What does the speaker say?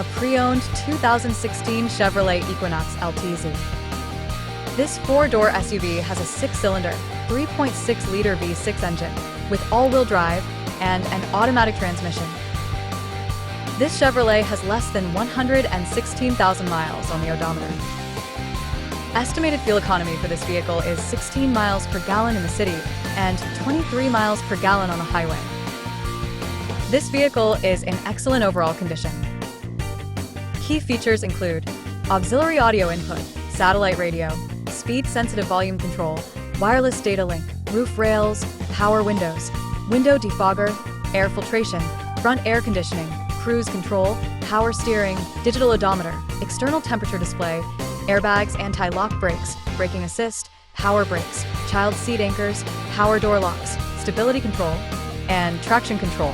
a pre-owned 2016 Chevrolet Equinox LTZ. This four-door SUV has a six-cylinder, 3.6-liter V6 engine with all-wheel drive and an automatic transmission. This Chevrolet has less than 116,000 miles on the odometer. Estimated fuel economy for this vehicle is 16 miles per gallon in the city and 23 miles per gallon on the highway. This vehicle is in excellent overall condition. Key features include auxiliary audio input, satellite radio, speed-sensitive volume control, wireless data link, roof rails, power windows, window defogger, air filtration, front air conditioning, cruise control, power steering, digital odometer, external temperature display, airbags, anti-lock brakes, braking assist, power brakes, child seat anchors, power door locks, stability control, and traction control.